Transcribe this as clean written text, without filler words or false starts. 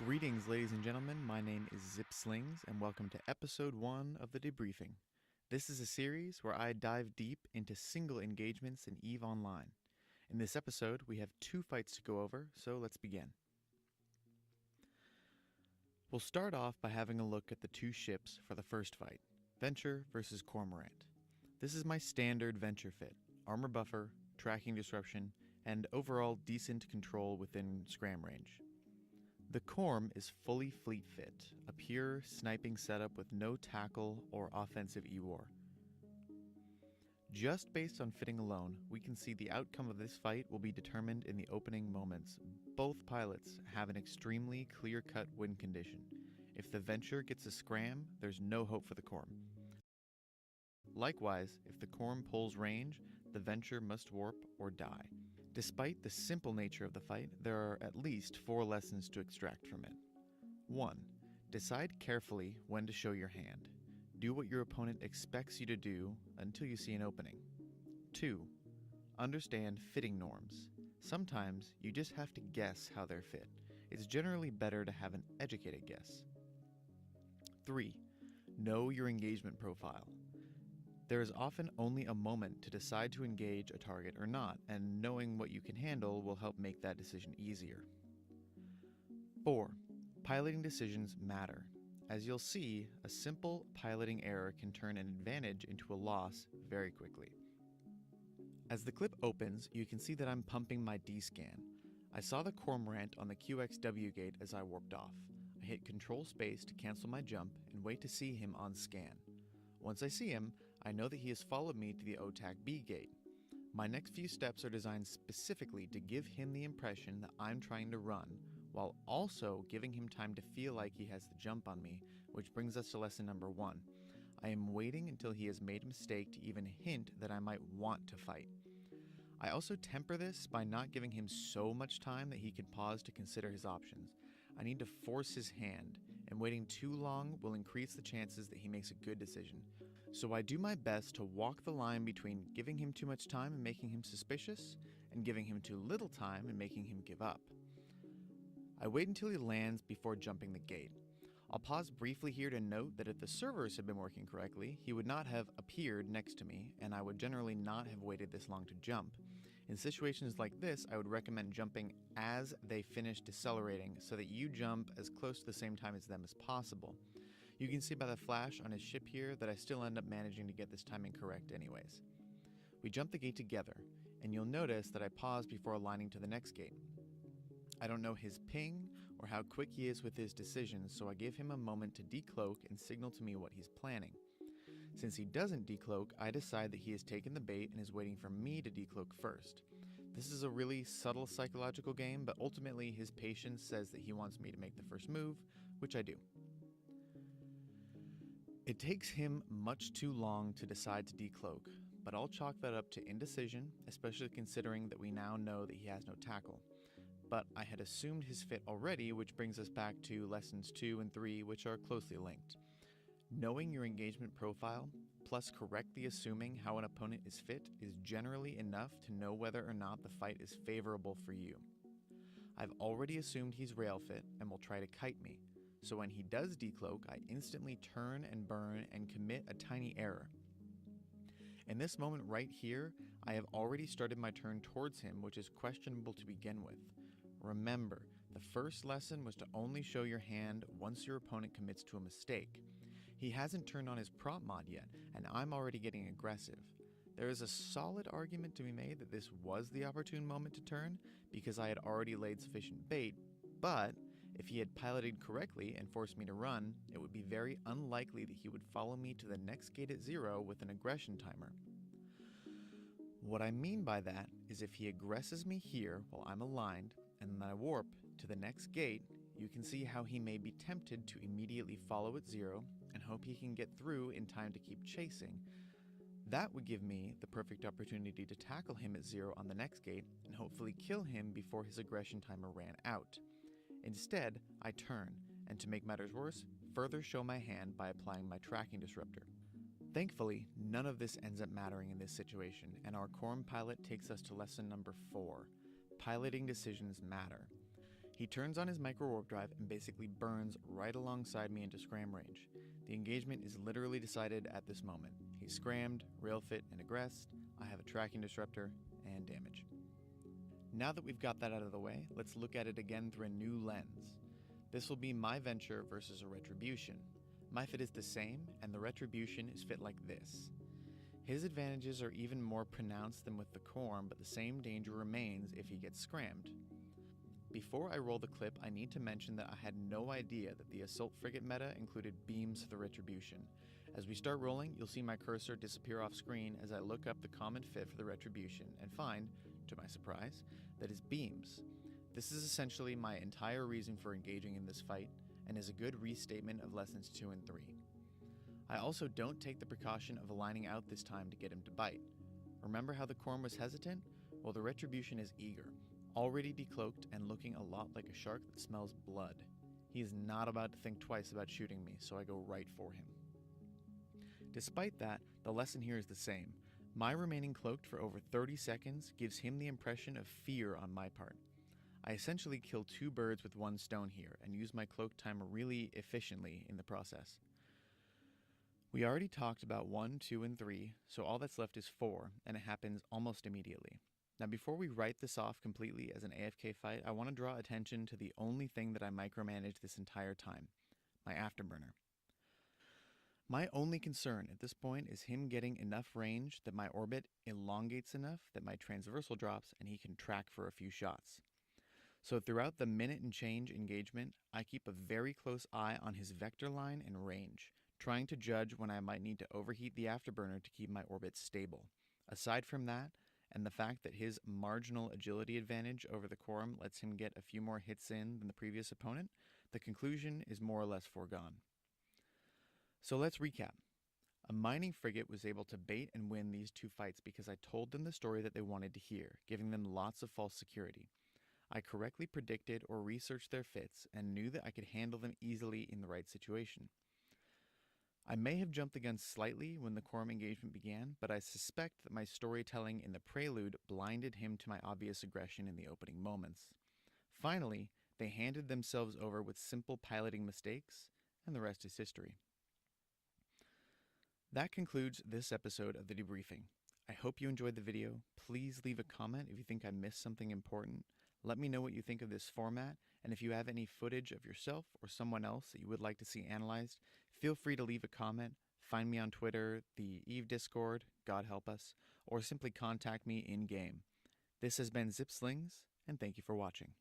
Greetings, ladies and gentlemen. My name is Slings, and welcome to episode 1 of the Debriefing. This is a series where I dive deep into single engagements in EVE Online. In this episode, we have 2 fights to go over, so let's begin. We'll start off by having a look at the 2 ships for the first fight, Venture versus Cormorant. This is my standard Venture fit, armor buffer, tracking disruption, and overall decent control within scram range. The Corm is fully fleet fit, a pure sniping setup with no tackle or offensive E-War. Just based on fitting alone, we can see the outcome of this fight will be determined in the opening moments. Both pilots have an extremely clear-cut win condition. If the Venture gets a scram, there's no hope for the Corm. Likewise, if the Corm pulls range, the Venture must warp or die. Despite the simple nature of the fight, there are at least 4 lessons to extract from it. 1. Decide carefully when to show your hand. Do what your opponent expects you to do until you see an opening. 2. Understand fitting norms. Sometimes you just have to guess how they're fit. It's generally better to have an educated guess. 3. Know your engagement profile. There is often only a moment to decide to engage a target or not, and knowing what you can handle will help make that decision easier. 4. Piloting decisions matter. As you'll see, a simple piloting error can turn an advantage into a loss very quickly. As the clip opens, you can see that I'm pumping my D-scan. I saw the Cormorant on the QXW gate as I warped off. I hit Control Space to cancel my jump and wait to see him on scan. Once I see him, I know that he has followed me to the OTAC B gate. My next few steps are designed specifically to give him the impression that I'm trying to run, while also giving him time to feel like he has the jump on me, which brings us to lesson number 1. I am waiting until he has made a mistake to even hint that I might want to fight. I also temper this by not giving him so much time that he can pause to consider his options. I need to force his hand, and waiting too long will increase the chances that he makes a good decision. So I do my best to walk the line between giving him too much time and making him suspicious, and giving him too little time and making him give up. I wait until he lands before jumping the gate. I'll pause briefly here to note that if the servers had been working correctly, he would not have appeared next to me, and I would generally not have waited this long to jump. In situations like this, I would recommend jumping as they finish decelerating so that you jump as close to the same time as them as possible. You can see by the flash on his ship here that I still end up managing to get this timing correct anyways. We jump the gate together, and you'll notice that I pause before aligning to the next gate. I don't know his ping or how quick he is with his decisions, so I give him a moment to decloak and signal to me what he's planning. Since he doesn't decloak, I decide that he has taken the bait and is waiting for me to decloak first. This is a really subtle psychological game, but ultimately his patience says that he wants me to make the first move, which I do. It takes him much too long to decide to decloak, but I'll chalk that up to indecision, especially considering that we now know that he has no tackle. But I had assumed his fit already, which brings us back to lessons 2 and 3, which are closely linked. Knowing your engagement profile, plus correctly assuming how an opponent is fit, is generally enough to know whether or not the fight is favorable for you. I've already assumed he's rail fit and will try to kite me, so when he does decloak, I instantly turn and burn and commit a tiny error. In this moment right here, I have already started my turn towards him, which is questionable to begin with. Remember, the first lesson was to only show your hand once your opponent commits to a mistake. He hasn't turned on his prop mod yet, and I'm already getting aggressive. There is a solid argument to be made that this was the opportune moment to turn, because I had already laid sufficient bait, but if he had piloted correctly and forced me to run, it would be very unlikely that he would follow me to the next gate at 0 with an aggression timer. What I mean by that is if he aggresses me here while I'm aligned, and then I warp to the next gate, you can see how he may be tempted to immediately follow at 0 and hope he can get through in time to keep chasing. That would give me the perfect opportunity to tackle him at 0 on the next gate and hopefully kill him before his aggression timer ran out. Instead, I turn, and to make matters worse, further show my hand by applying my tracking disruptor. Thankfully, none of this ends up mattering in this situation, and our Corm pilot takes us to lesson number 4. Piloting decisions matter. He turns on his micro warp drive and basically burns right alongside me into scram range. The engagement is literally decided at this moment. He's scrammed, rail fit, and aggressed. I have a tracking disruptor and damage. Now that we've got that out of the way, let's look at it again through a new lens. This will be my venture versus a retribution. My fit is the same, and the retribution is fit like this. His advantages are even more pronounced than with the Corm, but the same danger remains if he gets scrammed. Before I roll the clip, I need to mention that I had no idea that the Assault Frigate meta included beams for the retribution. As we start rolling, you'll see my cursor disappear off screen as I look up the common fit for the retribution and find, to my surprise, that is beams. This is essentially my entire reason for engaging in this fight, and is a good restatement of lessons 2 and 3. I also don't take the precaution of aligning out this time to get him to bite. Remember how the Corm was hesitant? Well, the retribution is eager, already decloaked and looking a lot like a shark that smells blood. He is not about to think twice about shooting me, so I go right for him. Despite that, the lesson here is the same. My remaining cloaked for over 30 seconds gives him the impression of fear on my part. I essentially kill 2 birds with 1 stone here, and use my cloak time really efficiently in the process. We already talked about 1, 2, and 3, so all that's left is 4, and it happens almost immediately. Now before we write this off completely as an AFK fight, I want to draw attention to the only thing that I micromanaged this entire time, my afterburner. My only concern at this point is him getting enough range that my orbit elongates enough that my transversal drops and he can track for a few shots. So throughout the minute and change engagement, I keep a very close eye on his vector line and range, trying to judge when I might need to overheat the afterburner to keep my orbit stable. Aside from that, and the fact that his marginal agility advantage over the Corm lets him get a few more hits in than the previous opponent, the conclusion is more or less foregone. So let's recap. A mining frigate was able to bait and win these 2 fights because I told them the story that they wanted to hear, giving them lots of false security. I correctly predicted or researched their fits and knew that I could handle them easily in the right situation. I may have jumped the gun slightly when the Corm engagement began, but I suspect that my storytelling in the prelude blinded him to my obvious aggression in the opening moments. Finally, they handed themselves over with simple piloting mistakes, and the rest is history. That concludes this episode of the Debriefing. I hope you enjoyed the video. Please leave a comment if you think I missed something important. Let me know what you think of this format, and if you have any footage of yourself or someone else that you would like to see analyzed, feel free to leave a comment, find me on Twitter, the EVE Discord, God help us, or simply contact me in-game. This has been Slings, and thank you for watching.